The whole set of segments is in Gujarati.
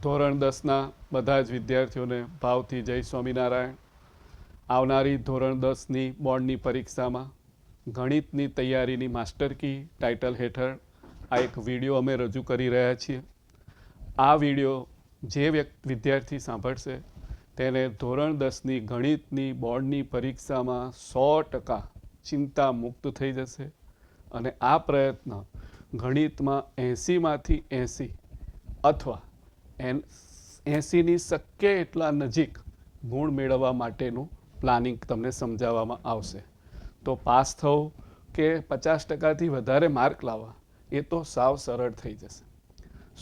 ધોરણ 10ના બધા જ વિદ્યાર્થીઓને ભાવથી જય સ્વામિનારાયણ. આવનારી ધોરણ 10ની બોર્ડની પરીક્ષામાં ગણિતની તૈયારીની માસ્ટર કી ટાઇટલ હેઠળ આ એક વિડીયો અમે રજૂ કરી રહ્યા છીએ. આ વિડીયો જે વિદ્યાર્થી સાંભળશે તેને ધોરણ 10ની ગણિતની બોર્ડની પરીક્ષામાં 100% ચિંતા મુક્ત થઈ જશે અને આ પ્રયત્ન ગણિતમાં 80માંથી 80 અથવા 80ની શક્ય એટલા નજીક ગુણ મેળવવા માટેનું પ્લાનિંગ તમને સમજાવવામાં આવશે. તો પાસ થવું કે 50%થી વધારે માર્ક લાવવા એ તો સાવ સરળ થઈ જશે.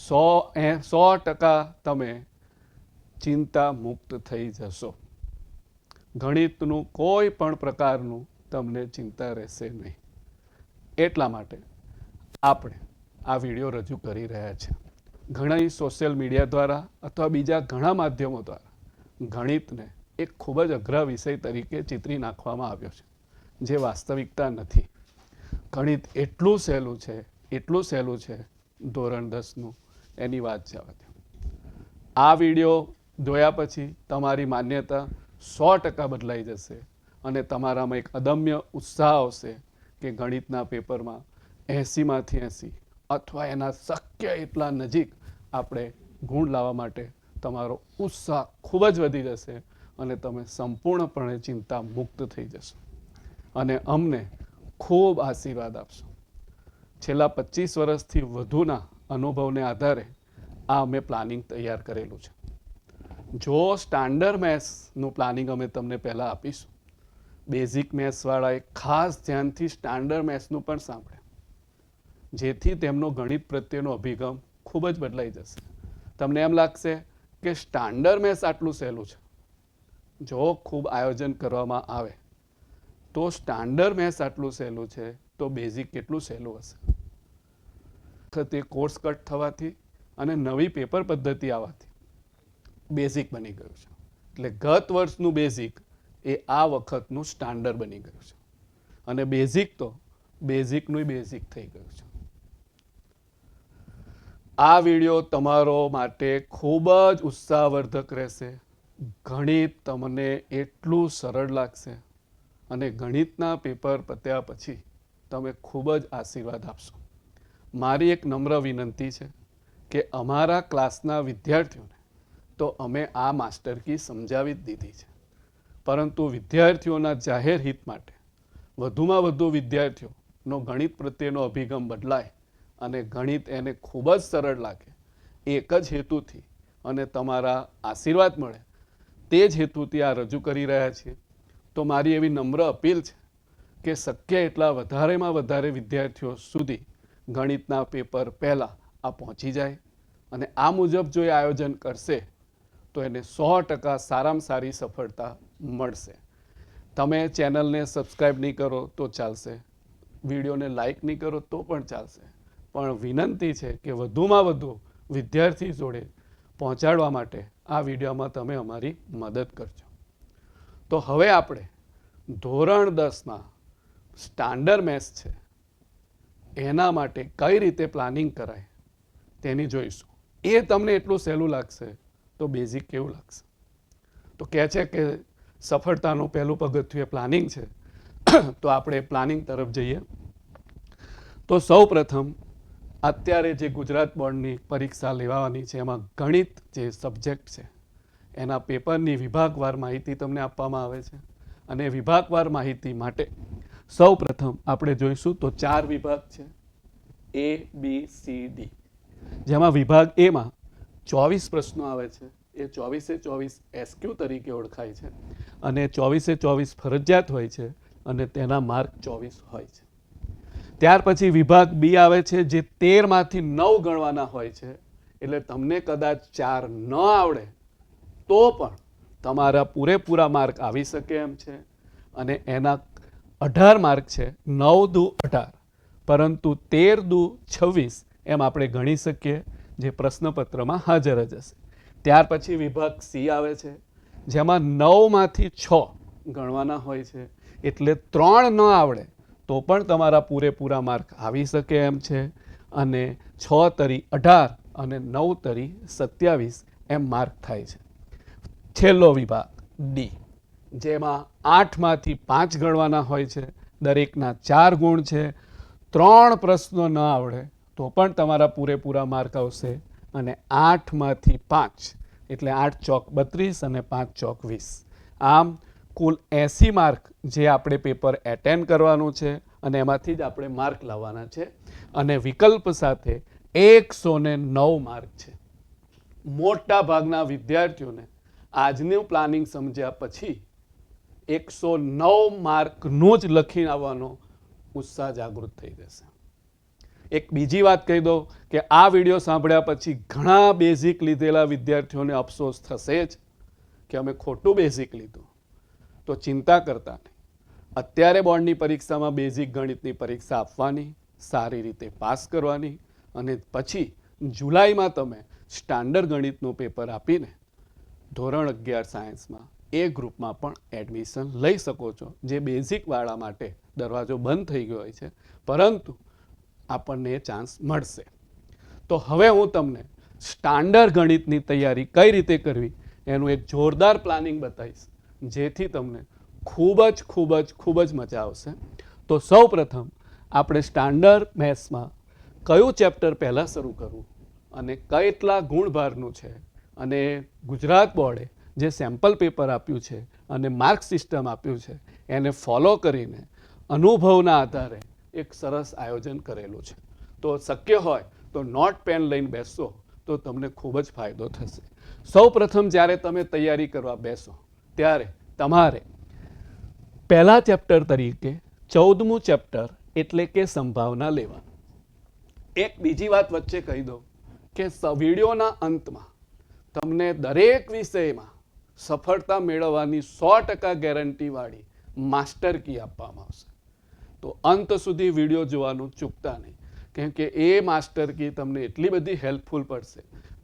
100% તમે ચિંતા મુક્ત થઈ જશો. ગણિતનું કોઈ પણ પ્રકારનું તમને ચિંતા રહેશે નહીં. એટલા માટે આપણે આ વિડીયો રજૂ કરી રહ્યા છીએ. ઘણા સોશિયલ મીડિયા દ્વારા અથવા બીજા ઘણા માધ્યમો દ્વારા ગણિતને એક ખૂબ જ અઘરા વિષય તરીકે ચિતરી નાખવામાં આવ્યો છે, જે વાસ્તવિકતા નથી. ગણિત એટલું સહેલું છે ધોરણ 10નું, એની વાત જવા દો. આ વિડીયો જોયા પછી તમારી માન્યતા 100% બદલાઈ જશે અને તમારામાં એક અદમ્ય ઉત્સાહ આવશે કે ગણિતના પેપરમાં 80માંથી 80 અથવા એના શક્ય એટલા નજીક આપણે ગુણ લાવવા માટે તમારો ઉત્સાહ ખૂબ જ વધી જશે અને તમે સંપૂર્ણપણે ચિંતા મુક્ત થઈ જશો અને અમને ખૂબ આશીર્વાદ આપશો. છેલ્લા 25 વર્ષથી વધુના અનુભવને આધારે આ અમે પ્લાનિંગ તૈયાર કરેલું છે. જો સ્ટાન્ડર્ડ મેથ્સનું પ્લાનિંગ અમે તમને પહેલાં આપીશું, બેઝિક મેથ્સવાળાએ ખાસ ધ્યાનથી સ્ટાન્ડર્ડ મેથ્સનું પણ સાંભળે, જેથી તેમનો ગણિત પ્રત્યેનો અભિગમ ખૂબ જ બદલાઈ જશે. તમને એમ લાગશે કે સ્ટાન્ડર્ડ મેથ્સ આટલું સહેલું છે. જો ખૂબ આયોજન કરવામાં આવે તો સ્ટાન્ડર્ડ મેથ્સ આટલું સહેલું છે તો બેઝિક કેટલું સહેલું હશે. તે કોર્સ કટ થવાથી અને નવી પેપર પદ્ધતિ આવવાથી બેઝિક બની ગયું છે. એટલે ગત વર્ષનું બેઝિક એ આ વખતનું સ્ટાન્ડર્ડ બની ગયું છે અને બેઝિક તો બેઝિકનું બેઝિક થઈ ગયું છે. આ વિડીયો તમારો માટે ખૂબ જ ઉત્સાહવર્ધક રહેશે. ગણિત તમને એટલું સરળ લાગશે અને ગણિતના પેપર પત્યા પછી તમે ખૂબ જ આશીર્વાદ આપશો. મારી એક નમ્ર વિનંતી છે કે અમારા ક્લાસના વિદ્યાર્થીઓને તો અમે આ માસ્ટર કી સમજાવી જ દીધી છે, પરંતુ વિદ્યાર્થીઓના જાહેર હિત માટે વધુમાં વધુ વિદ્યાર્થીઓનો ગણિત પ્રત્યેનો અભિગમ બદલાય અને ગણિત એને ખૂબ જ સરળ લાગે, એક જ હેતુથી અને તમારા આશીર્વાદ મળે તે જ હેતુથી આ રજૂ કરી રહ્યા છીએ. તો મારી એવી નમ્ર અપીલ છે કે શક્ય એટલા વધારેમાં વધારે વિદ્યાર્થીઓ સુધી ગણિતના પેપર પહેલાં આ પહોંચી જાય અને આ મુજબ જો એ આયોજન કરશે તો એને 100% સારામાં સારી સફળતા મળશે. તમે ચેનલને સબસ્ક્રાઈબ નહીં કરો તો ચાલશે, વિડીયોને લાઈક નહીં કરો તો પણ ચાલશે, પણ વિનંતી છે કે વધુમાં વધુ વિદ્યાર્થી જોડે પહોંચાડવા માટે આ વિડીયોમાં તમે અમારી મદદ કરજો. તો હવે આપણે ધોરણ 10ના સ્ટાન્ડર્ડ મેથ્સ છે એના માટે કઈ રીતે પ્લાનિંગ કરાય તેની જોઈશું. એ તમને એટલું સહેલું લાગશે તો બેઝિક કેવું લાગશે. તો કહે છે કે સફળતાનું પહેલું પગથિયું એ પ્લાનિંગ છે, તો આપણે પ્લાનિંગ તરફ જઈએ. તો સૌ પ્રથમ અત્યારે જે ગુજરાત બોર્ડની પરીક્ષા લેવાની છે એમાં ગણિત જે સબ્જેક્ટ છે એના પેપરની વિભાગવાર માહિતી તમને આપવામાં આવે છે અને વિભાગવાર માહિતી માટે સૌ પ્રથમ આપણે જોઈશું તો 4 વિભાગ છે, ABCD, જેમાં વિભાગ એમાં 24 પ્રશ્નો આવે છે. એ 24 SQ તરીકે ઓળખાય છે અને 24 ફરજિયાત હોય છે અને તેના માર્ક 24 હોય છે. ત્યાર પછી વિભાગ બી આવે છે, જે 13માંથી 9 ગણવાના હોય છે. એટલે તમને કદાચ 4 ન આવડે તો પણ તમારા પૂરેપૂરા માર્ક આવી શકે એમ છે અને એના 18 માર્ક છે. 9 દુ 18, પરંતુ 13 દુ 26 એમ આપણે ગણી શકીએ, જે પ્રશ્નપત્રમાં હાજર જ હશે. ત્યાર પછી વિભાગ સી આવે છે, જેમાં 9માંથી 6 ગણવાના હોય છે. એટલે 3 ન આવડે તો પણ તમારા પૂરેપૂરા માર્ક આવી શકે એમ છે અને 6 તરી 18 અને 9 તરી 27 એમ માર્ક થાય છે. છેલ્લો વિભાગ ડી, જેમાં 8માંથી 5 ગણવાના હોય છે, દરેકના 4 ગુણ છે. 3 પ્રશ્નો ન આવડે તો પણ તમારા પૂરેપૂરા માર્ક આવશે, અને 8માંથી 5 એટલે 8 ચોક 32 અને 5 ચોક 20. આમ કુલ 80 માર્ક જે આપણે પેપર એટેન્ડ કરવાનું છે અને એમાંથી જ આપણે માર્ક લાવવાના છે, અને વિકલ્પ સાથે 109 માર્ક છે. મોટા ભાગના વિદ્યાર્થીઓને આજનું પ્લાનિંગ સમજ્યા પછી 109 માર્કનું જ લખીને આવવાનો ઉત્સાહ જાગૃત થઈ જશે. એક બીજી વાત કહી દો કે આ વિડીયો સાંભળ્યા પછી ઘણા બેઝિક લીધેલા વિદ્યાર્થીઓને અફસોસ થશે જ કે અમે ખોટું બેઝિક લીધું. તો ચિંતા કરતા નહીં, અત્યારે બોર્ડની પરીક્ષામાં બેઝિક ગણિતની પરીક્ષા આપવાની, સારી રીતે પાસ કરવાની, અને પછી જુલાઈમાં તમે સ્ટાન્ડર્ડ ગણિતનું પેપર આપીને ધોરણ 11 સાયન્સમાં એ ગ્રુપમાં પણ એડમિશન લઈ શકો છો, જે બેઝિકવાળા માટે દરવાજો બંધ થઈ ગયો હોય છે, પરંતુ આપણને એ ચાન્સ મળશે. તો હવે હું તમને સ્ટાન્ડર્ડ ગણિતની તૈયારી કઈ રીતે કરવી એનું એક જોરદાર પ્લાનિંગ બતાવીશ, જેથી તમને ખૂબ જ મજા આવશે. તો સૌ પ્રથમ આપણે સ્ટાન્ડર્ડ મેથ્સમાં કયું ચેપ્ટર પહેલાં શરૂ કરવું અને કેટલા ગુણભારનું છે, અને ગુજરાત બોર્ડે જે સેમ્પલ પેપર આપ્યું છે અને માર્ક સિસ્ટમ આપ્યું છે એને ફોલો કરીને અનુભવના આધારે એક સરસ આયોજન કરેલું છે. તો શક્ય હોય તો નોટ પેન લઈને બેસો તો તમને ખૂબ જ ફાયદો થશે. સૌ પ્રથમ જ્યારે તમે તૈયારી કરવા બેસો ત્યારે તમારે પહેલા ચેપ્ટર તરીકે 14મું ચેપ્ટર એટલે કે સંભાવના લેવાનું. એક બીજી વાત વચ્ચે કહી દઉં કે વિડીયોના અંતમાં તમને દરેક વિષયમાં સફળતા મેળવવાની 100% ગેરંટીવાળી માસ્ટર કી આપવામાં આવશે. તો અંત સુધી વિડીયો જોવાનું ચૂકતા નહીં, કેમ કે એ માસ્ટર કી તમને એટલી બધી હેલ્પફુલ પડશે,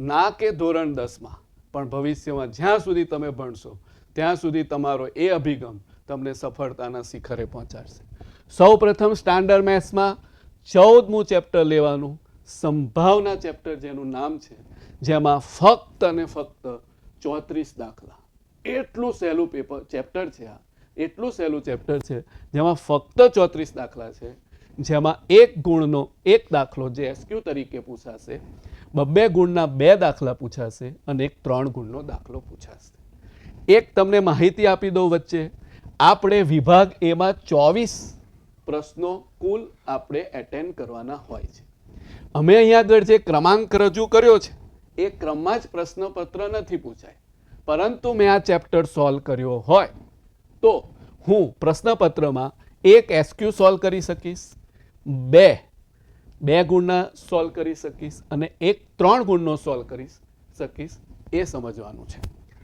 ના કે ધોરણ 10માં પણ ભવિષ્યમાં જ્યાં સુધી તમે ભણશો ત્યાં સુધી તમારો એ અભિગમ તમને સફળતાના શિખરે પહોંચાડશે. સૌ પ્રથમ સ્ટાન્ડર્ડ મેથ્સમાં 14મું ચેપ્ટર લેવાનું, સંભાવના ચેપ્ટર જેનું નામ છે, જેમાં ફક્ત અને ફક્ત 34 દાખલા. એટલું સહેલું ચેપ્ટર છે આ, એટલું સહેલું ચેપ્ટર છે જેમાં ફક્ત 34 દાખલા છે, જેમાં 1 ગુણનો 1 દાખલો જે એસક્યુ તરીકે પૂછાશે, 2 ગુણના 2 દાખલા પૂછાશે, અને 1 3 ગુણનો દાખલો પૂછાશે. એક તમને માહિતી આપી દઉં વચ્ચે, આપણે વિભાગ એમાં 24 પ્રશ્નો કુલ આપણે એટેન્ડ કરવાના હોય છે. અમે અહીંયા આગળ જે ક્રમાંક રજૂ કર્યો છે એ ક્રમમાં જ પ્રશ્નપત્ર નથી પૂછાય, પરંતુ મેં આ ચેપ્ટર સોલ્વ કર્યો હોય તો હું પ્રશ્નપત્રમાં 1 એસક્યુ સોલ્વ કરી શકીશ, 2 ગુણના સોલ્વ કરી શકીશ, અને 1 3 ગુણનો સોલ્વ કરી શકીશ. એ સમજવાનું છે.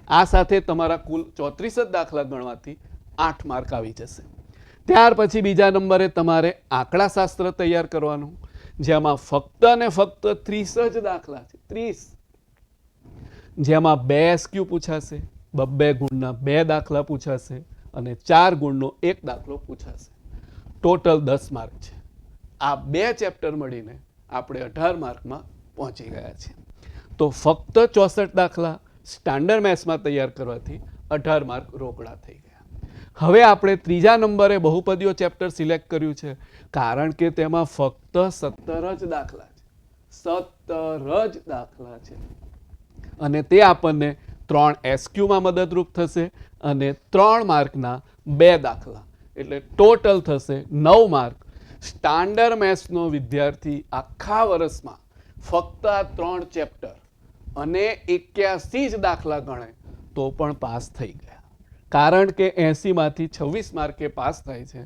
આ સાથે તમારા કુલ 34 જ દાખલા ગણવાથી 8 માર્ક આવી જશે. ત્યાર પછી બીજા નંબરે તમારે આંકડાશાસ્ત્ર તૈયાર કરવાનું, જેમાં ફક્ત અને ફક્ત 30 જ દાખલા છે, 30, જેમાં 2 એસક્યુ પૂછાશે, 2 ગુણના 2 દાખલા પૂછાશે, અને 4 ગુણનો 1 દાખલો પૂછાશે. ટોટલ 10 માર્ક છે. આ 2 ચેપ્ટર મળીને આપણે 18 માર્કમાં પહોંચી ગયા છીએ. તો ફક્ત 64 દાખલા સ્ટાન્ડર્ડ મેથ્સમાં તૈયાર કરવાથી 18 માર્ક રોકડા થઈ ગયા. હવે આપણે ત્રીજા નંબરે બહુપદીઓ ચેપ્ટર સિલેક્ટ કર્યું છે, કારણ કે તેમાં ફક્ત 17 જ દાખલા છે, 17 જ દાખલા છે, અને તે આપણને 3 એસક્યુમાં મદદરૂપ થશે, અને 3 માર્કના 2 દાખલા, એટલે ટોટલ થશે 9 માર્ક. સ્ટાન્ડર્ડ મેથ્સનો વિદ્યાર્થી આખા વર્ષમાં ફક્ત આ 3 ચેપ્ટર અને 81 જ દાખલા ગણે તો પણ પાસ થઈ ગયા. કારણ કે 80માંથી 26 માર્કે પાસ થાય છે,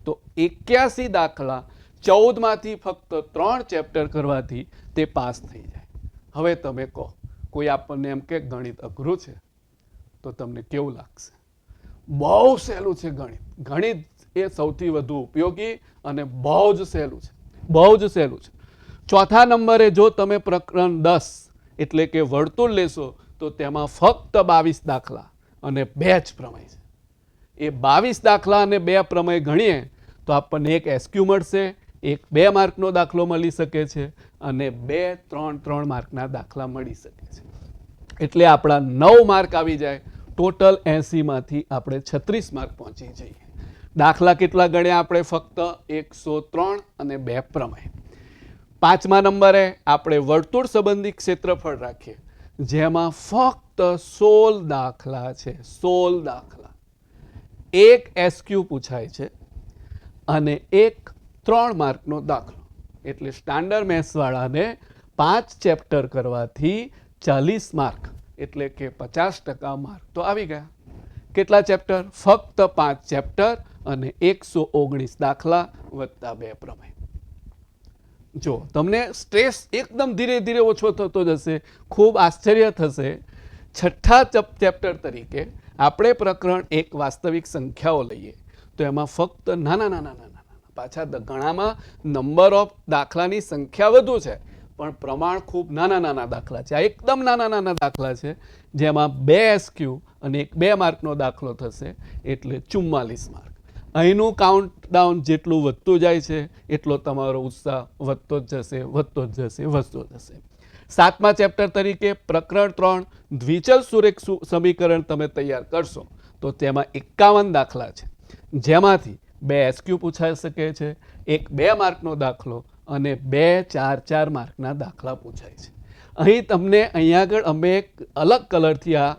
તો 81 દાખલા 14માંથી ફક્ત 3 ચેપ્ટર કરવાથી તે પાસ થઈ જાય. હવે તમે કહો, કોઈ આપણને એમ કે ગણિત અઘરું છે તો તમને કેવું લાગશે? બહુ સહેલું છે ગણિત. ગણિત એ સૌથી વધુ ઉપયોગી અને બહુ જ સહેલું છે, બહુ જ સહેલું છે. ચોથા નંબરે જો તમે પ્રકરણ 10 એટલે કે વર્તુળ લેશો તો તેમાં ફક્ત 22 દાખલા અને 2 જ પ્રમેય છે. એ 22 દાખલા અને 2 પ્રમેય ગણીએ તો આપણને 1 એસક્યુ મળશે, એક 2 માર્કનો દાખલો મળી શકે છે અને 2 3 માર્કના દાખલા મળી શકે છે. એટલે આપણા 9 માર્ક આવી જાય. ટોટલ 80માંથી આપણે 36 માર્ક પહોંચી જઈએ. દાખલા કેટલા ગણ્યા આપણે? ફક્ત 103 અને 2 પ્રમેય. 5મા નંબરે આપણે વર્તુળ સંબંધી ક્ષેત્રફળ રાખીએ, જેમાં ફક્ત 16 દાખલા છે. 16 દાખલા. એક એસક્યુ પૂછાય છે અને એક 3 માર્કનો દાખલો. એટલે સ્ટાન્ડર્ડ મેથ્સવાળાને 5 ચેપ્ટર કરવાથી 40 માર્ક, એટલે કે 50% માર્ક તો આવી ગયા. કેટલા ચેપ્ટર? ફક્ત 5 ચેપ્ટર અને 119 દાખલા વત્તા 2 પ્રમેય. જો તમને સ્ટ્રેસ એકદમ ધીરે ધીરે ઓછો થતો જશે. ખૂબ આશ્ચર્ય થશે. 6થા ચેપ્ટર તરીકે આપણે પ્રકરણ 1 વાસ્તવિક સંખ્યાઓ લઈએ તો એમાં ફક્ત નાના પાછા ઘણામાં નંબર ઓફ દાખલાની સંખ્યા વધુ છે, પણ પ્રમાણ ખૂબ નાના દાખલા છે. આ એકદમ નાના દાખલા છે, જેમાં 2 એસક્યુ અને એક 2 માર્કનો દાખલો થશે, એટલે 44 માર્ક. અહીંનું કાઉન્ટડાઉન જેટલું વધતું જાય છે એટલો તમારો ઉત્સાહ વધતો જ જશે. 7મા ચેપ્ટર તરીકે પ્રકરણ 3 દ્વિચલ સુરેખ સમીકરણ તમે તૈયાર કરશો તો તેમાં 51 દાખલા છે, જેમાંથી 2 એસક્યુ પૂછાઈ શકે છે, એક 2 માર્કનો દાખલો અને 2 4 માર્કના દાખલા પૂછાય છે. અહીં તમને અહીંયા આગળ અમે એક અલગ કલરથી આ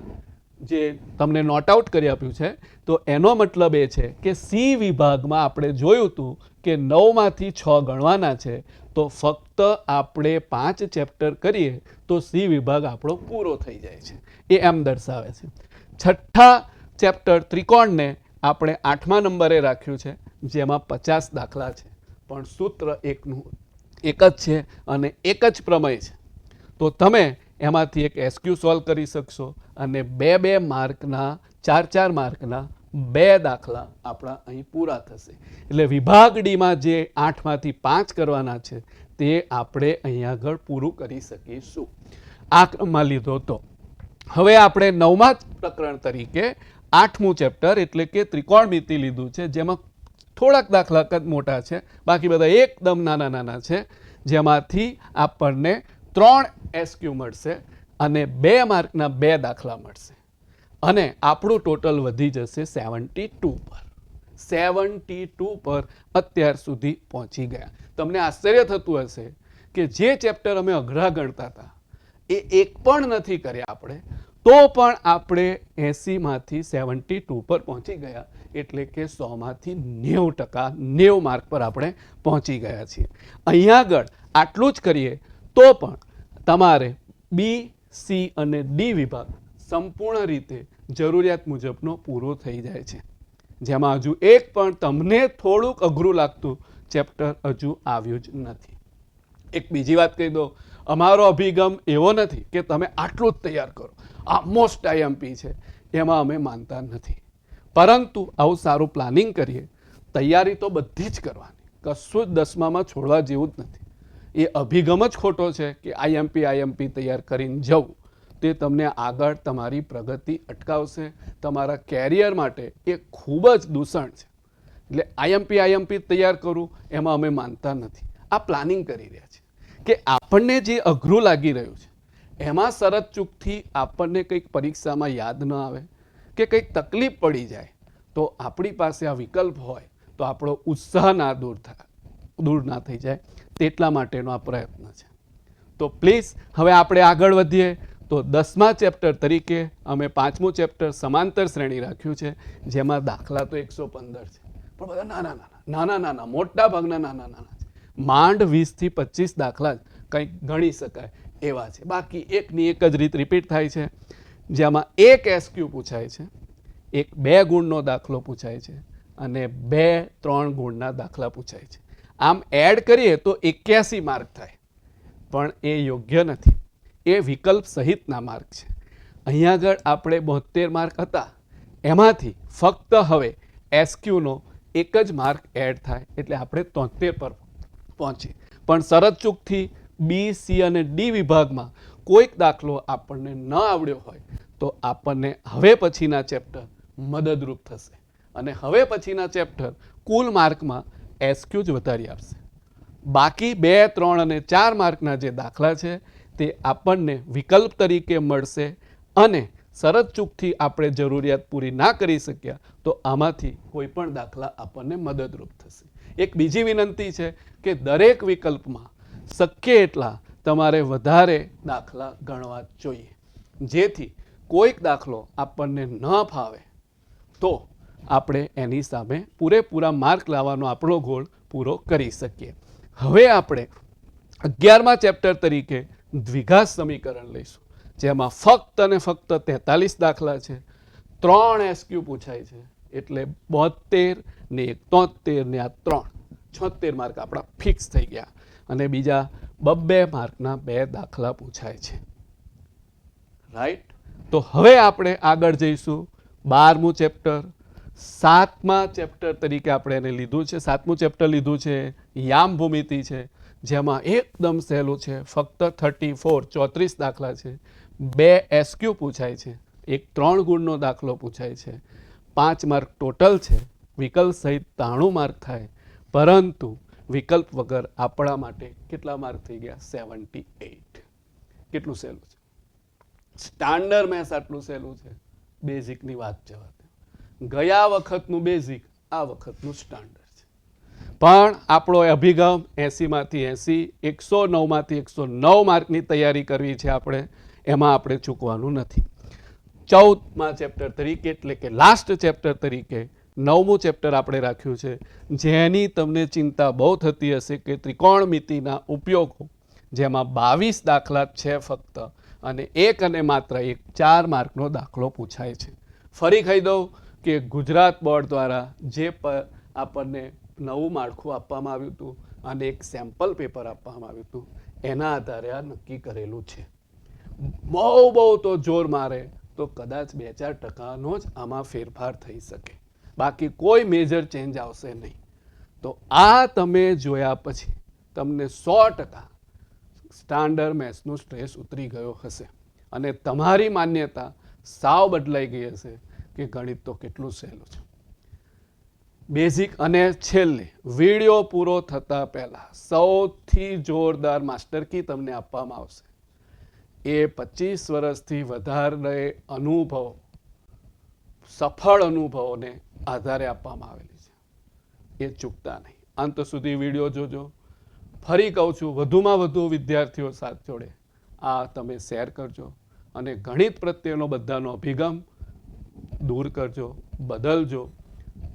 જે તમને નોટ આઉટ કરી આપ્યું છે, તો એનો મતલબ એ છે કે સી વિભાગમાં આપણે જોયું હતું કે 9માંથી 6 ગણવાના છે, તો ફક્ત આપણે 5 ચેપ્ટર કરીએ તો સી વિભાગ આપણો પૂરો થઈ જાય છે. એ એમ દર્શાવે છે. 6થા ચેપ્ટર ત્રિકોણને આપણે 8મા નંબરે રાખ્યું છે, જેમાં 50 દાખલા છે, પણ સૂત્ર એકનું એક જ છે અને એક જ પ્રમેય છે. તો તમે એમાંથી એક એસક્યુ સોલ્વ કરી શકશો અને 2 માર્કના 4 માર્કના 2 દાખલા આપણા અહીં પૂરા થશે. એટલે વિભાગ ડીમાં જે 8માંથી 5 કરવાના છે તે આપણે અહીં આગળ પૂરું કરી શકીશું. આ ક્રમમાં લીધો તો હવે આપણે 9મા પ્રકરણ તરીકે 8મું ચેપ્ટર એટલે કે ત્રિકોણમિતિ લીધું છે, જેમાં થોડાક દાખલા કદ મોટા છે, બાકી બધા એકદમ નાના છે, જેમાંથી આપણને 3 એસક્યુ મળશે અને 2 માર્કના 2 દાખલા મળશે અને આપણું ટોટલ વધી જશે 72 પર. 72 પર અત્યાર સુધી પહોંચી ગયા. તમને આશ્ચર્ય થતું હશે કે જે ચેપ્ટર અમે અઘરા ગણતા હતા એ એક પણ નથી કર્યા આપણે, તો પણ આપણે 80માંથી 72 પર પહોંચી ગયા, એટલે કે 100માંથી 90%, 90 માર્ક પર આપણે પહોંચી ગયા છીએ. અહીંયા આગળ આટલું જ કરીએ તો પણ તમારે બી, સી અને ડી વિભાગ સંપૂર્ણ રીતે જરૂરિયાત મુજબનો પૂરો થઈ જાય છે, જેમાં હજુ એક પણ તમને થોડુંક અઘરું લાગતું ચેપ્ટર હજુ આવ્યું જ નથી. એક બીજી વાત કહી દો, અમારો અભિગમ એવો નથી કે તમે આટલું જ તૈયાર કરો, આ મોસ્ટ આઈએમપી છે, એમાં અમે માનતા નથી. પરંતુ આવું સારું પ્લાનિંગ કરીએ, તૈયારી તો બધી જ કરવાની, કશું જ 10મામાં છોડવા જેવું જ નથી. એ અભિગમ જ ખોટો છે કે આઈએમપી તૈયાર કરીને જવું. તે તમને આગળ તમારી પ્રગતિ અટકાવશે. તમારા કેરિયર માટે એ ખૂબ જ દૂષણ છે. એટલે આઈએમપી તૈયાર કરવું એમાં અમે માનતા નથી. આ પ્લાનિંગ કરી રહ્યા છે કે આપણને જે અઘરું લાગી રહ્યું છે એમાં શરત ચૂકથી આપણને કંઈક પરીક્ષામાં યાદ ન આવે કે કંઈક તકલીફ પડી જાય તો આપણી પાસે આ વિકલ્પ હોય તો આપણો ઉત્સાહ દૂર ના થઈ જાય, તેટલા માટેનો આ પ્રયત્ન છે. તો પ્લીઝ હવે આપણે આગળ વધીએ. તો 10મા ચેપ્ટર તરીકે અમે 5મું ચેપ્ટર સમાંતર શ્રેણી રાખ્યું છે, જેમાં દાખલા તો 115 છે, પણ બધા નાના મોટા ભાગના નાના છે. માંડ 20થી 25 દાખલા જ કંઈક ગણી શકાય એવા છે. બાકી એકની એક જ રીત રિપીટ થાય છે, જેમાં એક એસક્યુ પૂછાય છે, એક 2 ગુણનો દાખલો પૂછાય છે અને 2 3 ગુણના દાખલા પૂછાય છે. આમ એડ કરીએ તો 81 માર્ક થાય, પણ એ યોગ્ય નથી. એ વિકલ્પ સહિતના માર્ક છે. અહીંયા આગળ આપણે 72 માર્ક હતા, એમાંથી ફક્ત હવે એસક્યુનો એક જ માર્ક એડ થાય, એટલે આપણે 73 પર પહોંચીએ. પણ શરત ચૂકથી બી, સી અને ડી વિભાગમાં કોઈક દાખલો આપણને ન આવડ્યો હોય તો આપણને હવે પછીના ચેપ્ટર મદદરૂપ થશે અને હવે પછીના ચેપ્ટર કુલ માર્કમાં એસક્યુ જ વધારી આપશે. બાકી 2, 3 અને 4 માર્કના જે દાખલા છે તે આપણને વિકલ્પ તરીકે મળશે અને શરત ચૂકથી આપણે જરૂરિયાત પૂરી ના કરી શક્યા તો આમાંથી કોઈ પણ દાખલા આપણને મદદરૂપ થશે. એક બીજી વિનંતી છે કે દરેક વિકલ્પમાં શક્ય એટલા તમારે વધારે દાખલા ગણવા જોઈએ, જેથી કોઈક દાખલો આપણને ન ફાવે તો આપણે એની સામે પૂરેપૂરા માર્ક લાવવાનો આપણો ગોળ પૂરો કરી શકીએ. હવે આપણે 11મા ચેપ્ટર તરીકે દ્વિઘાત સમીકરણ લઈશું, જેમાં ફક્ત અને ફક્ત 43 દાખલા છે, 3 SQ પૂછાય છે, એટલે 72 ને 73 ને આ 3 76 માર્ક આપણા ફિક્સ થઈ ગયા અને બીજા 2 માર્કના 2 દાખલા પૂછાય છે. રાઈટ. તો હવે આપણે આગળ જઈશું 12મું ચેપ્ટર. 7મા ચેપ્ટર તરીકે આપણે એને લીધું છે. 7મું ચેપ્ટર લીધું છે યામ ભૂમિતિ છે, જેમાં એકદમ સહેલું છે. ફક્ત 34 દાખલા છે, 2 SQ પૂછાય છે, એક 3 ગુણનો દાખલો પૂછાય છે, 5 માર્ક ટોટલ છે, વિકલ્પ સહિત 93 માર્ક થાય, પરંતુ વિકલ્પ વગર આપણા માટે કેટલા માર્ક થઈ ગયા? 78. કેટલું સહેલું છે. સ્ટાન્ડર્ડ મેથ્સ આટલું સહેલું છે, બેઝિકની વાત જવા દે. ગયા વખતનું બેઝિક, આ વખતનું સ્ટાન્ડર્ડ છે. પણ આપણો અભિગમ 80માંથી 80, 109માંથી 109 માર્કની તૈયારી કરવી છે આપણે, એમાં આપણે ચૂકવાનું નથી. 14મા ચેપ્ટર તરીકે એટલે કે લાસ્ટ ચેપ્ટર તરીકે 9મું ચેપ્ટર આપણે રાખ્યું છે, જેની તમને ચિંતા બહુ થતી હશે કે ત્રિકોણમિતિના ઉપયોગો, જેમાં 22 દાખલા છે ફક્ત, અને એક અને માત્ર એક 4 માર્કનો દાખલો પૂછાય છે. ફરી કહી દઉં કે ગુજરાત બોર્ડ દ્વારા જે આપણને નવું માળખું આપવામાં આવ્યું હતું અને એક સેમ્પલ પેપર આપવામાં આવ્યું હતું, એના આધારે આ નક્કી કરેલું છે. બહુ તો જોર મારે તો કદાચ 2-4% જ આમાં ફેરફાર થઈ શકે, બાકી કોઈ મેજર ચેન્જ આવશે નહીં. તો આ તમે જોયા પછી તમને 100% સ્ટાન્ડર્ડ મેથ્સનું સ્ટ્રેસ ઉતરી ગયો હશે અને તમારી માન્યતા સાવ બદલાઈ ગઈ હશે કે ગણિત તો કેટલું સહેલું છે. બેઝિક. અને છેલ્લે વિડીયો પૂરો થતા પહેલા સૌથી જોરદાર માસ્ટર કી તમને આપવામાં આવશે. એ 25 વર્ષથી વધારે અનુભવ, સફળ અનુભવોને આધારે આપવામાં આવેલી છે. એ ચૂકતા નહીં. અંત સુધી વિડીયો જોજો. ફરી કહું છું, વધુમાં વધુ વિદ્યાર્થીઓ સાથે જોડે આ તમે શેર કરજો અને ગણિત પ્રત્યેનો બધાનો અભિગમ દૂર કરજો, બદલજો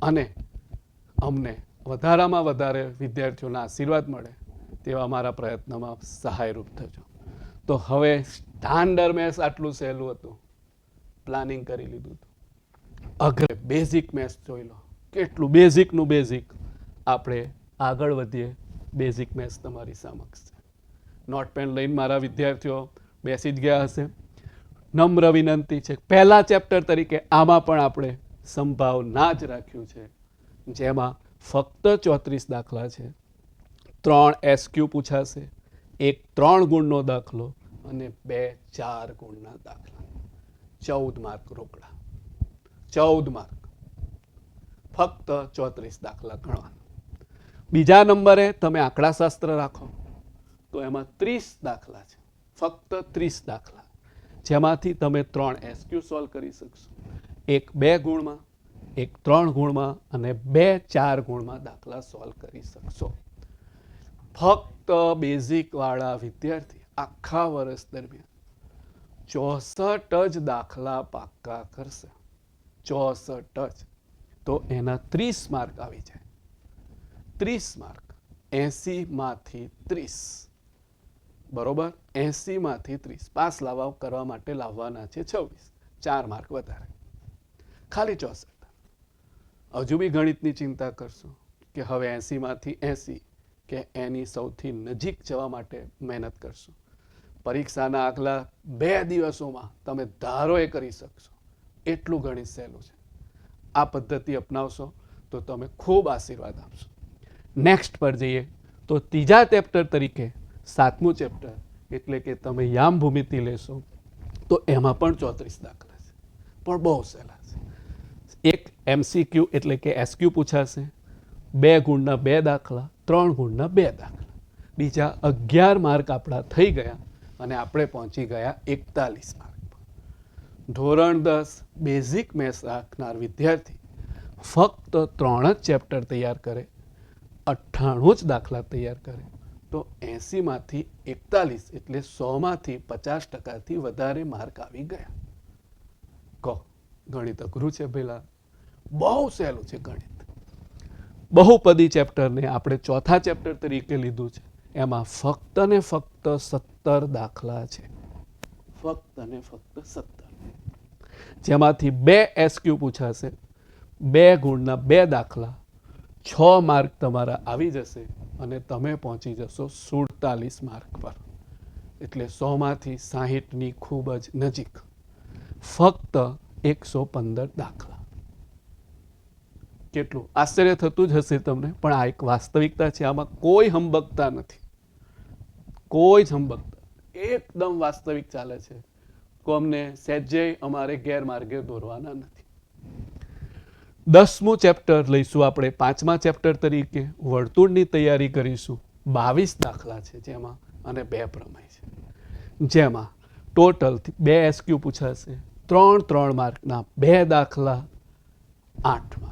અને અમને વધારામાં વધારે વિદ્યાર્થીઓના આશીર્વાદ મળે તેવા અમારા પ્રયત્નમાં સહાયરૂપ થજો. તો હવે સ્ટાન્ડર્ડ મેથ્સ આટલું સહેલું હતું, પ્લાનિંગ કરી લીધું હતું. અગર બેઝિક મેથ્સ જોઈ લો, કેટલું બેઝિકનું બેઝિક. આપણે આગળ વધીએ. બેઝિક મેથ્સ તમારી સમક્ષ છે. નોટ પેન લઈને મારા વિદ્યાર્થીઓ બેસી જ ગયા હશે. નમ્ર વિનંતી છે, પહેલા ચેપ્ટર તરીકે આમાં પણ આપણે સંભાવના જ રાખ્યું છે, જેમાં ફક્ત 34 દાખલા છે, 3 SQ પૂછાશે, એક 3 ગુણનો દાખલો અને 2 4 ગુણના દાખલા. 14 માર્ક રોકડા. 14 માર્ક, ફક્ત 34 દાખલા ગણવાના. બીજા નંબરે તમે આંકડાશાસ્ત્ર રાખો તો એમાં 30 દાખલા છે, ફક્ત 30 દાખલા, જેમાંથી તમે 3 SQ સોલ્વ કરી શકશો, એક 2 ગુણમાં, એક 3 ગુણમાં અને 2 4 ગુણમાં દાખલા સોલ્વ કરી શકશો. ફક્ત બેઝિક વાળા વિદ્યાર્થી આખા વર્ષ દરમિયાન 64 જ દાખલા પાક્કા કરશે. 64 જ. તો એના 30 માર્ક આવી જાય. 30 માર્ક 80માંથી 30, બરોબર? 80માંથી 30 પાસ કરવા માટે લાવવાના છે 26, 4 માર્ક વધારે, ખાલી 64. હજુ બી ગણિતની ચિંતા કરશો કે હવે 80માંથી 80 કે એની સૌથી નજીક જવા માટે મહેનત કરશો. પરીક્ષાના આગલા 2 દિવસોમાં તમે ધારો એ કરી શકશો, એટલું ગણિત સહેલું છે. આ પદ્ધતિ અપનાવશો તો તમે ખૂબ આશીર્વાદ આપશો. નેક્સ્ટ પર જઈએ તો ત્રીજા ચેપ્ટર તરીકે 7મું ચેપ્ટર એટલે કે તમે યામ ભૂમિતિ લેશો તો એમાં પણ 34 દાખલા છે, પણ બહુ સહેલા છે. એક MCQ એટલે કે SQ પૂછાશે, 2 ગુણના 2 દાખલા, 3 ગુણના 2 દાખલા. બીજા 11 માર્ક આપણા થઈ ગયા અને આપણે પહોંચી ગયા 41 માર્ક પર. ધોરણ 10 બેઝિક મેથ્સ રાખનાર વિદ્યાર્થી ફક્ત 3 જ ચેપ્ટર તૈયાર કરે, 98 જ દાખલા તૈયાર કરે તો 80માંથી 41 એટલે 100માંથી 50%થી વધારે માર્ક આવી ગયા. કહો, ગણિત અઘરું છે ભઈલા? બહુ સહેલું છે ગણિત. બહુપદી ચેપ્ટરને આપણે ચોથા ચેપ્ટર તરીકે લીધું છે. એમાં ફક્ત ને ફક્ત 17 દાખલા છે. ફક્ત ને ફક્ત 17, જેમાંથી 2 SQ પૂછાશે, 2 ગુણના 2 દાખલા, 6 માર્ક તમારા આવી જશે અને તમે પહોંચી જશો 47 માર્ક પર. એટલે 100માંથી 60ની ખૂબ જ નજીક. ફક્ત 115 દાખલા. કેટલું આશ્ચર્ય થતું જ હશે તમને, પણ આ એક વાસ્તવિકતા છે. આમાં કોઈ હંબગતા નથી, કોઈ જ હંબગતા, એકદમ વાસ્તવિક ચાલે છે. કોમને સહેજે અમારે ગેરમાર્ગે દોરવાના નથી. 10મું ચેપ્ટર લઈશું આપણે 5મા ચેપ્ટર તરીકે. વર્તુળની તૈયારી કરીશું. 22 દાખલા છે જેમાં, અને 2 પ્રમેય છે, જેમાં ટોટલ 2 SQ પૂછાશે, 3 માર્કના 2 દાખલા, 8 માર્ક.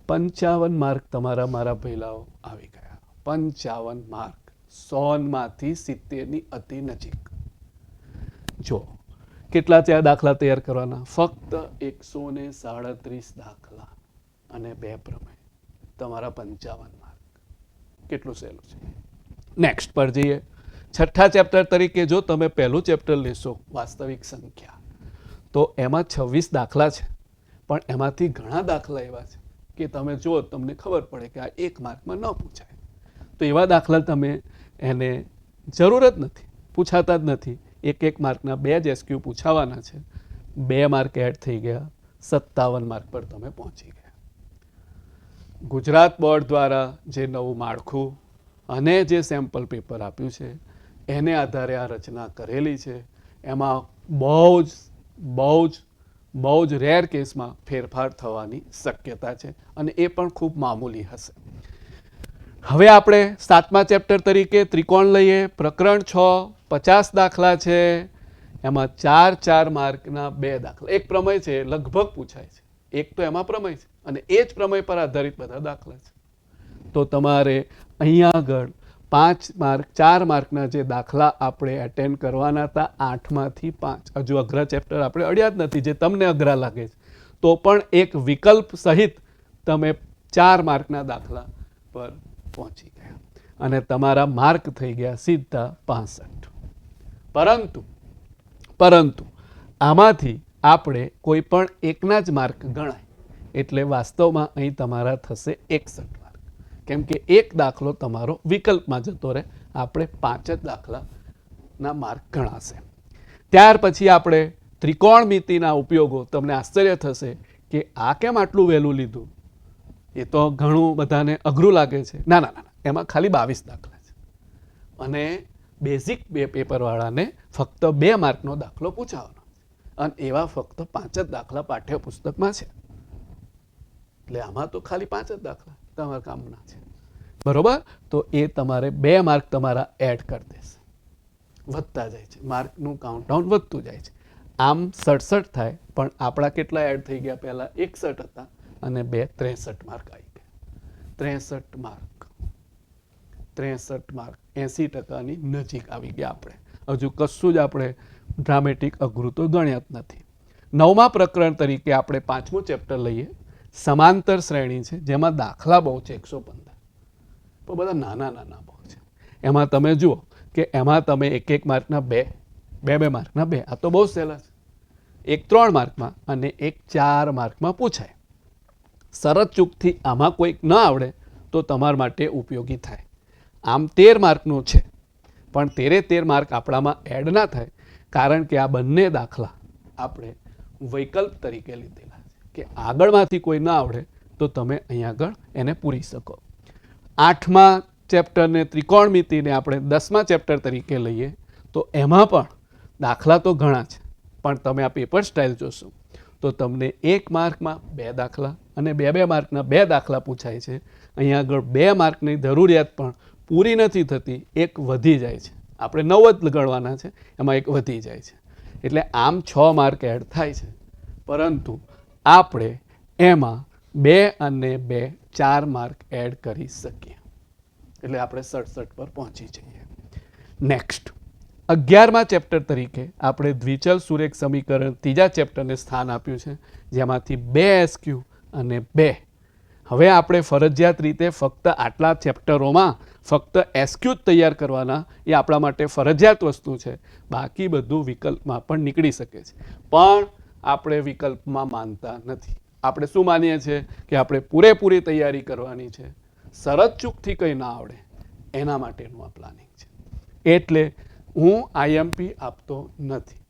55 માર્ક તમારા મારા ભઈલાઓ આવી ગયા. 55 માર્ક 100માંથી 70ની અતિ નજીક. જો કેટલા દાખલા તૈયાર કરવાના? ફક્ત 137 દાખલા અને 2 પ્રમેય, તમારા 55 માર્ક. કેટલું સહેલું છે. નેક્સ્ટ પર જઈએ. 6થા ચેપ્ટર તરીકે જો તમે પહેલું ચેપ્ટર લેશો વાસ્તવિક સંખ્યા, તો એમાં 26 દાખલા છે, પણ એમાંથી ઘણા દાખલા એવા છે કે તમે જો તમને ખબર પડે કે આ 1 માર્કમાં ન પૂછાય, તો એવા દાખલા તમે એને જરૂર જ નથી, પૂછાતા જ નથી. 1 માર્કના 2 જ SQ પૂછાવાના છે. 2 માર્ક એડ થઈ ગયા, 57 માર્ક પર તમે પહોંચી ગયા. ગુજરાત બોર્ડ દ્વારા જે નવું માળખું અને જે સેમ્પલ પેપર આપ્યું છે એને આધારે આ રચના કરેલી છે. એમાં બહુ જ રેર કેસમાં ફેરફાર થવાની શક્યતા છે અને એ પણ ખૂબ મામૂલી હશે. હવે આપણે 7મા ચેપ્ટર તરીકે ત્રિકોણ લઈએ. પ્રકરણ 6, 50 દાખલા છે. એમાં 4 માર્કના 2 દાખલા. એક પ્રમેય છે, લગભગ પૂછાય છે. એક તો એમાં પ્રમેય છે અને એ જ પ્રમેય પર આધારિત બધા દાખલા છે. તો તમારે અહીંયા આગળ 4 માર્કના જે દાખલા આપણે એટેન્ડ કરવાના હતા, 8માંથી 5. હજુ અઘરા ચેપ્ટર આપણે અડ્યા જ નથી જે તમને અઘરા લાગે છે, તો પણ એક વિકલ્પ સહિત તમે 4 માર્કના દાખલા પર પહોંચી ગયા અને તમારા માર્ક થઈ ગયા સીધા 65. પરંતુ આમાંથી આપણે કોઈ પણ એકના જ માર્ક ગણાય, એટલે વાસ્તવમાં અહીં તમારા થશે 61 માર્ક, કેમ કે એક દાખલો તમારો વિકલ્પમાં જતો રહે. આપણે 5 જ દાખલાના માર્ક ગણાશે. ત્યાર પછી આપણે ત્રિકોણમિતિના ઉપયોગો. તમને આશ્ચર્ય થશે કે આ કેમ આટલું વહેલું લીધું, એ તો ઘણું બધાને અઘરું લાગે છે. ના, એમાં ખાલી 22 દાખલા છે અને બેઝિક 2 પેપરવાળાને ફક્ત 2 માર્કનો દાખલો પૂછાવાનો છે અને એવા ફક્ત 5 જ દાખલા પાઠ્યપુસ્તકમાં છે. એટલે આમાં તો ખાલી 5 જ દાખલા તમારા કામના છે, બરોબર? તો એ તમારે 2 માર્ક તમારા એડ કરી દેશે. વધતા જાય છે, માર્કનું કાઉન્ટડાઉન વધતું જાય છે. આમ 67 થાય, પણ આપણા કેટલા એડ થઈ ગયા? પહેલા 61 હતા અને 2 63 માર્ક આવી ગયા. 63 માર્ક 80%ની નજીક આવી ગયા. આપણે હજુ કશું જ આપણે ડ્રામેટિક અઘરું તો ગણ્યા જ નથી. 9મા પ્રકરણ તરીકે આપણે 5મું ચેપ્ટર લઈએ. સમાંતર શ્રેણી છે, જેમાં દાખલા બહુ છે, 115, પણ બધા નાના બહુ છે. એમાં તમે જુઓ કે એમાં તમે 1 માર્કના 2 માર્કના 2, આ તો બહુ સહેલા છે. 1 3 માર્કમાં અને 1 4 માર્કમાં પૂછાય. શરત ચૂકથી આમાં કોઈક ન આવડે તો તમારા માટે ઉપયોગી થાય. આમ 13 માર્કનું છે, પણ 13 માર્ક આપણામાં એડ ના થાય, કારણ કે આ બંને દાખલા આપણે વૈકલ્પ તરીકે લીધેલા છે કે આગળમાંથી કોઈ ના આવડે તો તમે અહીં આગળ એને પૂરી શકો. 8મા ચેપ્ટરને ત્રિકોણમિતિને આપણે 10મા ચેપ્ટર તરીકે લઈએ તો એમાં પણ દાખલા તો ઘણા છે, પણ તમે આ પેપર સ્ટાઇલ જોશો તો તમને 1 માર્કમાં 2 દાખલા અને 2 માર્કના 2 દાખલા પૂછાય છે. અહીંયા આગળ 2 માર્કની જરૂરિયાત પણ પૂરી નથી થતી, એક વધી જાય છે. આપણે 9 જ ગણવાના છે, એમાં એક વધી જાય છે. એટલે આમ 6 માર્ક એડ થાય છે, પરંતુ આપણે એમાં 2 અને 2 4 માર્ક એડ કરી શકીએ. એટલે આપણે 67 પર પહોંચી જઈએ. નેક્સ્ટ 11મા ચેપ્ટર તરીકે આપણે દ્વિચલ સુરેખ સમીકરણ ત્રીજા ચેપ્ટરને સ્થાન આપ્યું છે, જેમાંથી 2 SQ અને 2. હવે આપણે ફરજિયાત રીતે ફક્ત આટલા ચેપ્ટરોમાં ફક્ત SQ જ તૈયાર કરવાના, એ આપણા માટે ફરજિયાત વસ્તુ છે. બાકી બધું વિકલ્પમાં પણ નીકળી શકે છે, પણ આપણે વિકલ્પમાં માનતા નથી. આપણે શું માનીએ છીએ કે આપણે પૂરેપૂરી તૈયારી કરવાની છે, શરત ચૂકથી કંઈ ના આવડે એના માટેનું આ પ્લાનિંગ છે. એટલે હું IMP આપતો નથી.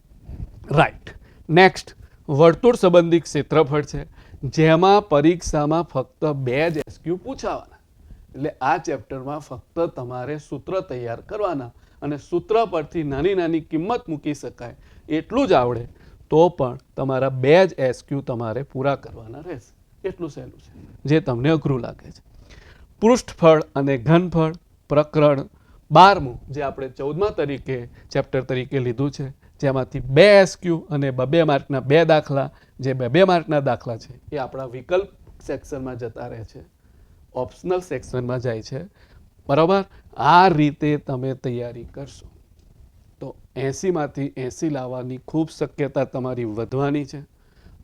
રાઈટ. નેક્સ્ટ વર્તુળ સંબંધી ક્ષેત્રફળ છે, જેમાં પરીક્ષામાં ફક્ત 2 જ SQ પૂછાવાના. એટલે આ ચેપ્ટરમાં ફક્ત તમારે સૂત્ર તૈયાર કરવાના, અને સૂત્ર પરથી નાની નાની કિંમત મૂકી શકાય એટલું જ આવડે તો પણ તમારા 2 જ SQ તમારે પૂરા કરવાના રહેશે. એટલું સહેલું છે, જે તમને અઘરું લાગે છે. પૃષ્ઠફળ અને ઘનફળ પ્રકરણ 12મું, જે આપણે 14મા તરીકે ચેપ્ટર તરીકે લીધું છે, જેમાંથી 2 SQ અને 2 માર્કના 2 દાખલા, જે 2 માર્કના દાખલા છે એ આપણા વિકલ્પ સેક્શનમાં જતા રહે છે, ઓપ્શનલ સેક્શનમાં જાય છે. બરાબર. આ રીતે તમે તૈયારી કરશો તો 80માંથી 80 લાવવાની ખૂબ શક્યતા તમારી વધવાની છે.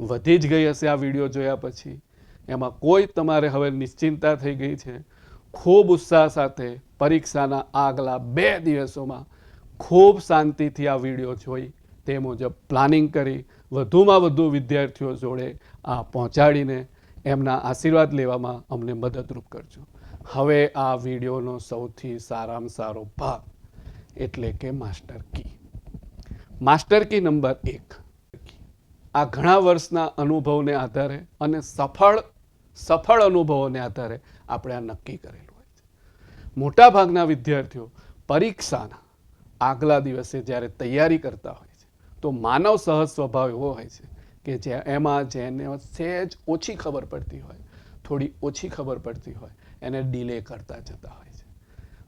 વધી જ ગઈ હશે આ વિડીયો જોયા પછી. એમાં કોઈ તમારે હવે નિશ્ચિંતા થઈ ગઈ છે. ખૂબ ઉત્સાહ સાથે પરીક્ષાના આગલા 2 દિવસોમાં ખૂબ શાંતિથી આ વિડીયો જોઈ તે મુજબ પ્લાનિંગ કરી વધુમાં વધુ વિદ્યાર્થીઓ જોડે આ પહોંચાડીને એમના આશીર્વાદ લેવામાં અમને મદદરૂપ કરજો. હવે આ વિડીયોનો સૌથી સારામાં સારો ભાગ, એટલે કે master key. Master key number 1. આ ઘણા વર્ષના અનુભવને આધારે અને સફળ અનુભવોને આધારે આપણે આ નક્કી કરેલું હોય છે. મોટાભાગના વિદ્યાર્થીઓ પરીક્ષાના આગલા દિવસે જ્યારે તૈયારી કરતા હોય છે, તો માનવ સહજ સ્વભાવ એવો હોય છે કે એમાં જેને સહેજ ઓછી ખબર પડતી હોય, થોડી ઓછી ખબર પડતી હોય, એને ડિલે કરતા જતા હોય છે.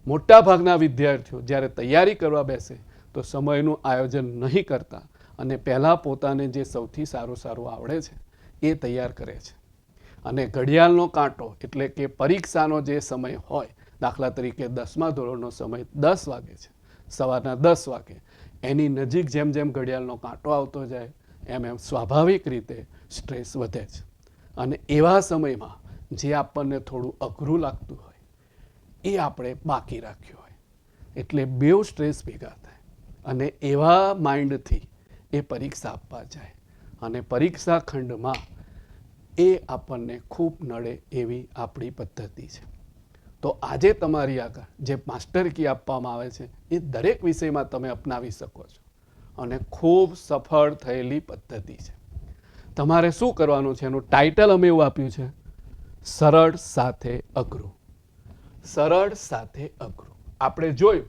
મોટાભાગના વિદ્યાર્થીઓ જ્યારે તૈયારી કરવા બેસે તો સમયનું આયોજન નહીં કરતા અને પહેલાં પોતાને જે સૌથી સારું આવડે છે એ તૈયાર કરે છે. અને ઘડિયાળનો કાંટો, એટલે કે પરીક્ષાનો જે સમય હોય, દાખલા તરીકે 10મા ધોરણનો સમય 10 વાગે છે, સવારના 10 વાગે, એની નજીક જેમ જેમ ઘડિયાળનો કાંટો આવતો જાય એમ સ્વાભાવિક રીતે સ્ટ્રેસ વધે છે. અને એવા સમયમાં જે આપણને થોડું અઘરું લાગતું હોય એ આપણે બાકી રાખ્યું હોય, એટલે 2 સ્ટ્રેસ ભેગા થાય અને એવા માઇન્ડથી એ પરીક્ષા આપવા જાય, અને પરીક્ષા ખંડમાં એ આપણને ખૂબ નડે એવી આપણી પદ્ધતિ છે. તો આજે તમારી આગળ જે માસ્ટર કી આપવામાં આવે છે એ દરેક વિષયમાં તમે અપનાવી શકો છો, અને ખૂબ સફળ થયેલી પદ્ધતિ છે. તમારે શું કરવાનું છે, એનું ટાઇટલ અમે એવું આપ્યું છે, સરળ સાથે અઘરું. સરળ સાથે અઘરું. આપણે જોયું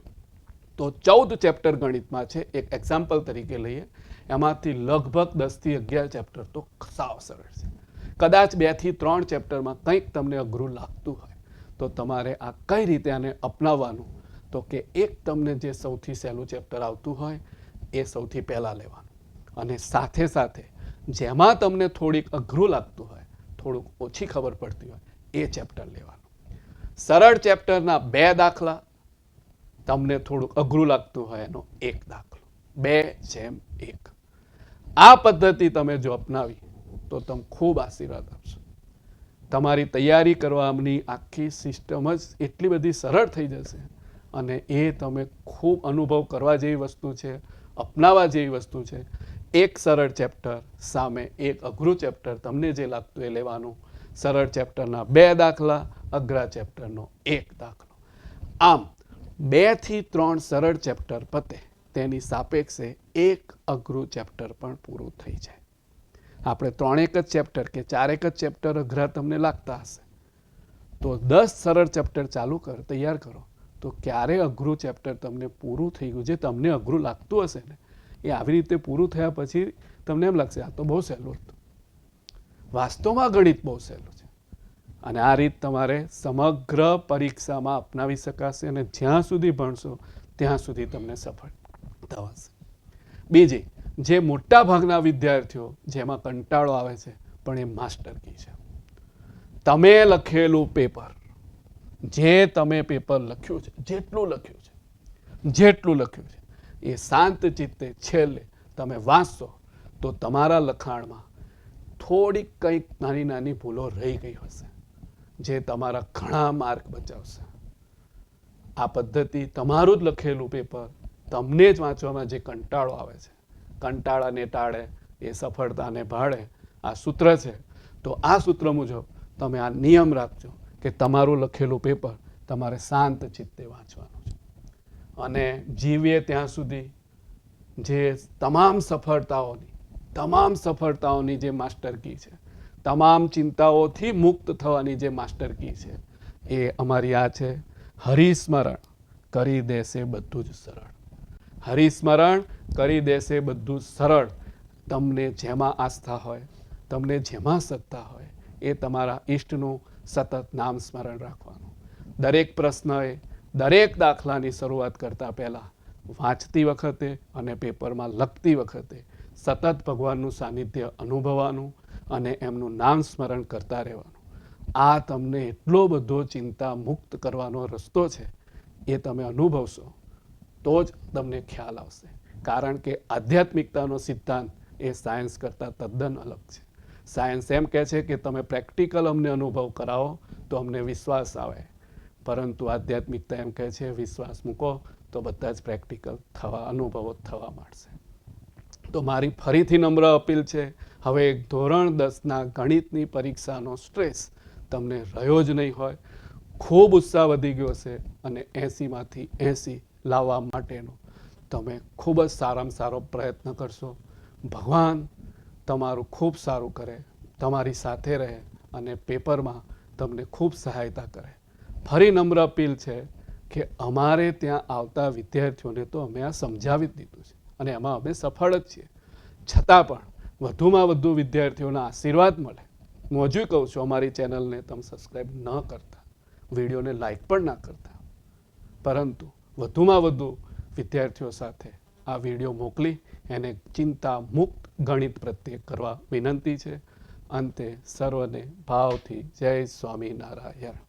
તો 14 ચેપ્ટર ગણિતમાં છે. એક એક્ઝામ્પલ તરીકે લઈએ, એમાંથી લગભગ 10 થી 11 ચેપ્ટર તો સાવ સરળ છે. કદાચ 2 થી 3 ચેપ્ટરમાં કંઈક તમને અઘરું લાગતું હોય તો તમારે આ કઈ રીતે આને અપનાવવાનું, તો કે એક તમને જે સૌથી સહેલું ચેપ્ટર આવતું હોય એ સૌથી પહેલાં લેવાનું, અને સાથે સાથે જેમાં તમને થોડીક અઘરું લાગતું હોય, થોડુંક ઓછી ખબર પડતી હોય એ ચેપ્ટર લેવાનું. સરળ ચેપ્ટરના 2 દાખલા, તમને થોડુંક અઘરું લાગતું હોય એનો 1 દાખલો, 2:1. આ પદ્ધતિ તમે જો અપનાવી તો તમે ખૂબ આશીર્વાદ આપશો. તમારી તૈયારી કરવાની આખી સિસ્ટમ જ એટલી બધી સરળ થઈ જશે, અને એ તમે ખૂબ અનુભવ કરવા જેવી વસ્તુ છે, અપનાવવા જેવી વસ્તુ છે. એક સરળ ચેપ્ટર સામે એક અઘરું ચેપ્ટર, તમને જે લાગતું એ લેવાનું. સરળ ચેપ્ટરના 2 દાખલા, અઘરા ચેપ્ટરનો 1 દાખલો. આમ 2 થી 3 સરળ ચેપ્ટર પતે તેની સાપેક્ષે 1 અઘરું ચેપ્ટર પણ પૂરું થઈ જાય. આપણે 3 જ ચેપ્ટર કે 4 જ ચેપ્ટર અઘરા તમને લાગતા હશે, તો 10 સરળ ચેપ્ટર ચાલુ કરો, તૈયાર કરો, તો ક્યારે અઘરું ચેપ્ટર તમને પૂરું થઈ ગયું, જે તમને અઘરું લાગતું હશે ને, એ આવી રીતે પૂરું થયા પછી તમને એમ લાગશે આ તો બહુ સહેલું હતું. વાસ્તવમાં ગણિત બહુ સહેલું છે, અને આ રીત તમારે સમગ્ર પરીક્ષામાં અપનાવી શકાશે અને જ્યાં સુધી ભણશો ત્યાં સુધી તમને સફળ થવાશે. બીજી, જે મોટા ભાગના વિદ્યાર્થીઓ જેમાં કંટાળો આવે છે પણ એ માસ્ટર કી છે. તમે લખેલું પેપર, જે તમે પેપર લખ્યું છે, જેટલું લખ્યું છે એ શાંત ચિત્તે છેલ્લે તમે વાંચશો તો તમારા લખાણમાં થોડીક કંઈક નાની નાની ભૂલો રહી ગઈ હશે જે તમારા ઘણા માર્ક બચાવશે. આ પદ્ધતિ તમારું જ લખેલું પેપર તમને જ વાંચવામાં જે કંટાળો આવે છે, કંટાળાને ટાળે એ સફળતાને ભાળે, આ સૂત્ર છે. તો આ સૂત્ર મુજબ તમે આ નિયમ રાખજો કે તમારું લખેલું પેપર તમારે શાંત ચિત્તે વાંચવાનું છે. અને જીવીએ ત્યાં સુધી જે તમામ સફળતાઓની જે માસ્ટર કી છે, તમામ ચિંતાઓથી મુક્ત થવાની જે માસ્ટર કી છે એ અમારી આ છે. હરિસ્મરણ કરી દેશે બધું જ સરળ. હરિસ્મરણ કરી દેશે બધું સરળ. તમને જેમાં આસ્થા હોય, તમને જેમાં સત્તા હોય એ તમારા ઈષ્ટનું સતત નામ સ્મરણ રાખવાનું. દરેક પ્રશ્નએ, દરેક દાખલાની શરૂઆત કરતાં પહેલાં વાંચતી વખતે અને પેપરમાં લખતી વખતે સતત ભગવાનનું સાનિધ્ય અનુભવવાનું અને એમનું નામ સ્મરણ કરતા રહેવાનું. આ તમને એટલો બધો ચિંતા મુક્ત કરવાનો રસ્તો છે. એ તમે અનુભવશો તો જ તમને ખ્યાલ આવશે. કારણ કે આધ્યાત્મિકતાનો સિદ્ધાંત એ સાયન્સ કરતાં તદ્દન અલગ છે. સાયન્સ એમ કહે છે કે તમે પ્રેક્ટિકલ અમને અનુભવ કરાવો તો અમને વિશ્વાસ આવે, પરંતુ આધ્યાત્મિકતા એમ કહે છે વિશ્વાસ મૂકો તો બધા જ પ્રેક્ટિકલ અનુભવો થવા માંડશે. તો મારી ફરીથી નમ્ર અપીલ છે, હવે ધોરણ 10ના ગણિતની પરીક્ષાનો સ્ટ્રેસ તમને રહ્યો જ નહીં હોય. ખૂબ ઉત્સાહ વધી ગયો છે અને 80માંથી 80 લાવવા માટેનો તમે ખૂબ જ સારામાં સારો પ્રયત્ન કરશો. ભગવાન તમારું ખૂબ સારું કરે, તમારી સાથે રહે અને પેપરમાં તમને ખૂબ સહાયતા કરે. ફરી નમ્ર અપીલ છે કે અમારે ત્યાં આવતા વિદ્યાર્થીઓને તો અમે આ સમજાવી જ દીધું છે અને એમાં અમે સફળ જ છીએ. છતાં પણ વધુમાં વધુ વિદ્યાર્થીઓના આશીર્વાદ મળે. હું હજુ કહું છું, અમારી ચેનલને તમે સબસ્ક્રાઈબ ન કરતા, વિડીયોને લાઈક પણ ના કરતા, પરંતુ વધુમાં વધુ વિદ્યાર્થીઓ સાથે આ વિડીયો મોકલી એને ચિંતા મુક્ત ગણિત પ્રત્યે કરવા વિનંતી છે. અંતે સર્વને ભાવથી જય સ્વામિનારાયણ.